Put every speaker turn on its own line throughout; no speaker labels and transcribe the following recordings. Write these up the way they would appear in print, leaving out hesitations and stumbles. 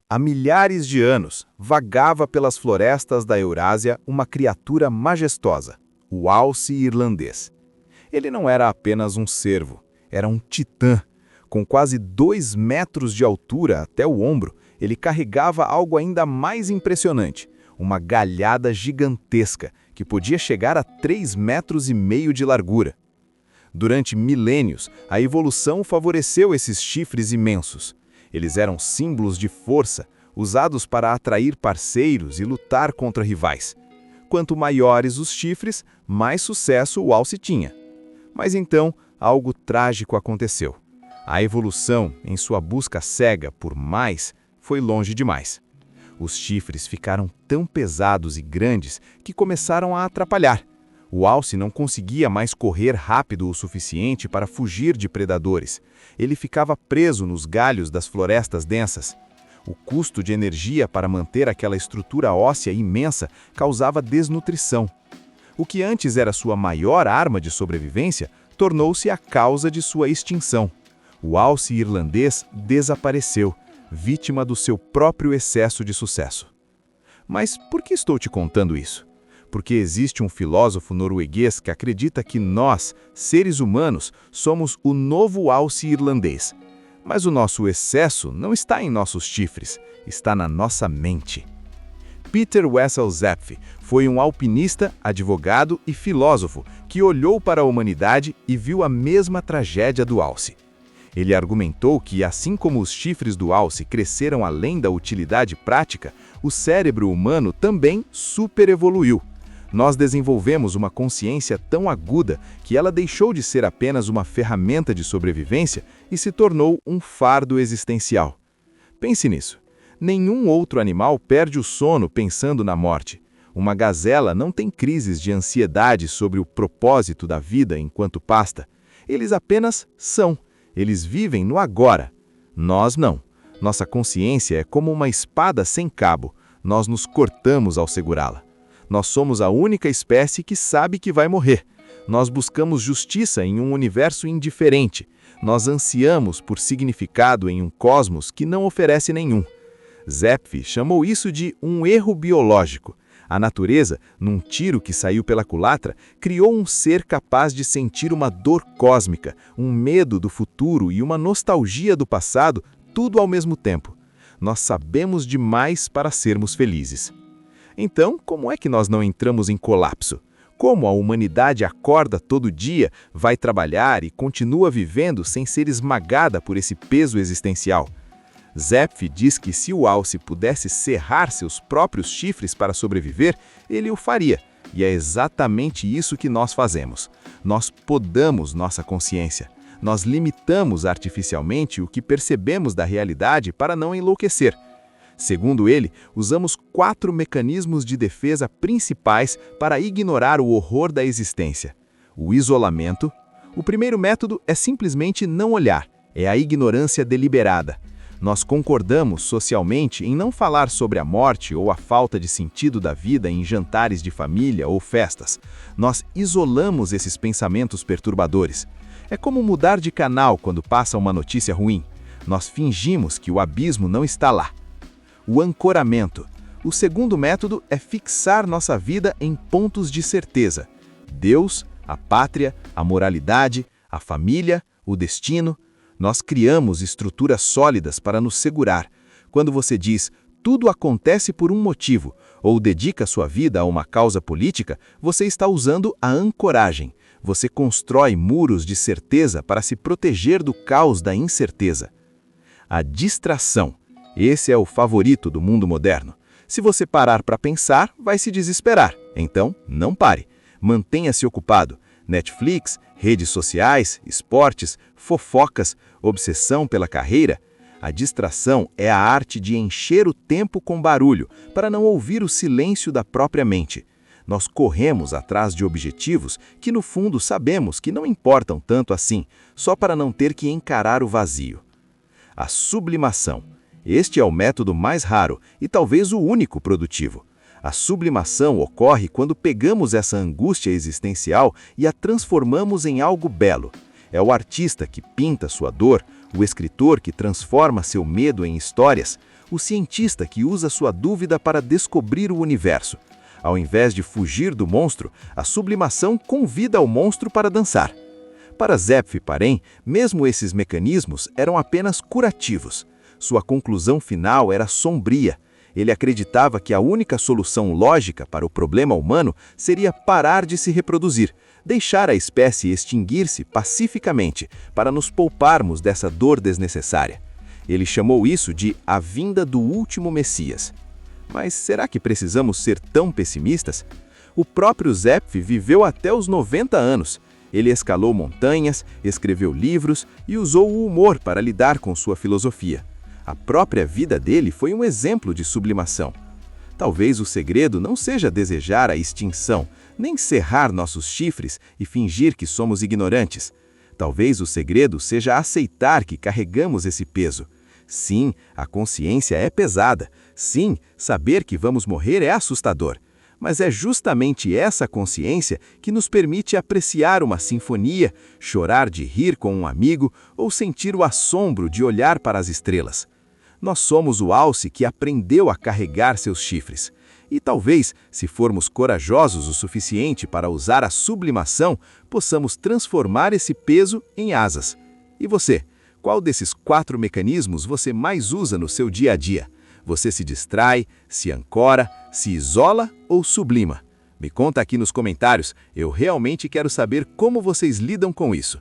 Há milhares de anos, vagava pelas florestas da Eurásia uma criatura majestosa, o alce irlandês. Ele não era apenas um cervo, era um titã. Com quase 2 metros de altura até o ombro, ele carregava algo ainda mais impressionante, uma galhada gigantesca, que podia chegar a 3,5 metros de largura. Durante milênios, a evolução favoreceu esses chifres imensos. Eles eram símbolos de força, usados para atrair parceiros e lutar contra rivais. Quanto maiores os chifres, mais sucesso o alce tinha. Mas então, algo trágico aconteceu. A evolução, em sua busca cega por mais, foi longe demais. Os chifres ficaram tão pesados e grandes que começaram a atrapalhar. O alce não conseguia mais correr rápido o suficiente para fugir de predadores. Ele ficava preso nos galhos das florestas densas. O custo de energia para manter aquela estrutura óssea imensa causava desnutrição. O que antes era sua maior arma de sobrevivência, tornou-se a causa de sua extinção. O alce irlandês desapareceu, vítima do seu próprio excesso de sucesso. Mas por que estou te contando isso? Porque existe um filósofo norueguês que acredita que nós, seres humanos, somos o novo alce irlandês. Mas o nosso excesso não está em nossos chifres, está na nossa mente. Peter Wessel Zepf foi um alpinista, advogado e filósofo que olhou para a humanidade e viu a mesma tragédia do alce. Ele argumentou que, assim como os chifres do alce cresceram além da utilidade prática, o cérebro humano também superevoluiu. Nós desenvolvemos uma consciência tão aguda que ela deixou de ser apenas uma ferramenta de sobrevivência e se tornou um fardo existencial. Pense nisso. Nenhum outro animal perde o sono pensando na morte. Uma gazela não tem crises de ansiedade sobre o propósito da vida enquanto pasta. Eles apenas são. Eles vivem no agora. Nós não. Nossa consciência é como uma espada sem cabo. Nós nos cortamos ao segurá-la. Nós somos a única espécie que sabe que vai morrer. Nós buscamos justiça em um universo indiferente. Nós ansiamos por significado em um cosmos que não oferece nenhum. Zepf chamou isso de um erro biológico. A natureza, num tiro que saiu pela culatra, criou um ser capaz de sentir uma dor cósmica, um medo do futuro e uma nostalgia do passado, tudo ao mesmo tempo. Nós sabemos demais para sermos felizes. Então, como é que nós não entramos em colapso? Como a humanidade acorda todo dia, vai trabalhar e continua vivendo sem ser esmagada por esse peso existencial? Zepf diz que se o alce pudesse serrar seus próprios chifres para sobreviver, ele o faria. E é exatamente isso que nós fazemos. Nós podamos nossa consciência. Nós limitamos artificialmente o que percebemos da realidade para não enlouquecer. Segundo ele, usamos 4 mecanismos de defesa principais para ignorar o horror da existência. O isolamento. O primeiro método é simplesmente não olhar. É a ignorância deliberada. Nós concordamos socialmente em não falar sobre a morte ou a falta de sentido da vida em jantares de família ou festas. Nós isolamos esses pensamentos perturbadores. É como mudar de canal quando passa uma notícia ruim. Nós fingimos que o abismo não está lá. O ancoramento. O segundo método é fixar nossa vida em pontos de certeza. Deus, a pátria, a moralidade, a família, o destino. Nós criamos estruturas sólidas para nos segurar. Quando você diz, tudo acontece por um motivo, ou dedica sua vida a uma causa política, você está usando a ancoragem. Você constrói muros de certeza para se proteger do caos da incerteza. A distração. Esse é o favorito do mundo moderno. Se você parar para pensar, vai se desesperar. Então, não pare. Mantenha-se ocupado. Netflix, redes sociais, esportes, fofocas, obsessão pela carreira. A distração é a arte de encher o tempo com barulho, para não ouvir o silêncio da própria mente. Nós corremos atrás de objetivos que, no fundo, sabemos que não importam tanto assim, só para não ter que encarar o vazio. A sublimação. Este é o método mais raro e talvez o único produtivo. A sublimação ocorre quando pegamos essa angústia existencial e a transformamos em algo belo. É o artista que pinta sua dor, o escritor que transforma seu medo em histórias, o cientista que usa sua dúvida para descobrir o universo. Ao invés de fugir do monstro, a sublimação convida o monstro para dançar. Para Zepf Parem, mesmo esses mecanismos eram apenas curativos. Sua conclusão final era sombria. Ele acreditava que a única solução lógica para o problema humano seria parar de se reproduzir, deixar a espécie extinguir-se pacificamente, para nos pouparmos dessa dor desnecessária. Ele chamou isso de a vinda do último Messias. Mas será que precisamos ser tão pessimistas? O próprio Zepf viveu até os 90 anos. Ele escalou montanhas, escreveu livros e usou o humor para lidar com sua filosofia. A própria vida dele foi um exemplo de sublimação. Talvez o segredo não seja desejar a extinção, nem cerrar nossos chifres e fingir que somos ignorantes. Talvez o segredo seja aceitar que carregamos esse peso. Sim, a consciência é pesada. Sim, saber que vamos morrer é assustador. Mas é justamente essa consciência que nos permite apreciar uma sinfonia, chorar de rir com um amigo ou sentir o assombro de olhar para as estrelas. Nós somos o alce que aprendeu a carregar seus chifres. E talvez, se formos corajosos o suficiente para usar a sublimação, possamos transformar esse peso em asas. E você? Qual desses 4 mecanismos você mais usa no seu dia a dia? Você se distrai, se ancora, se isola ou sublima? Me conta aqui nos comentários, eu realmente quero saber como vocês lidam com isso.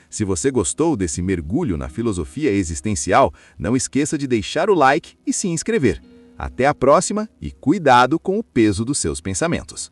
Se você gostou desse mergulho na filosofia existencial, não esqueça de deixar o like e se inscrever. Até a próxima e cuidado com o peso dos seus pensamentos.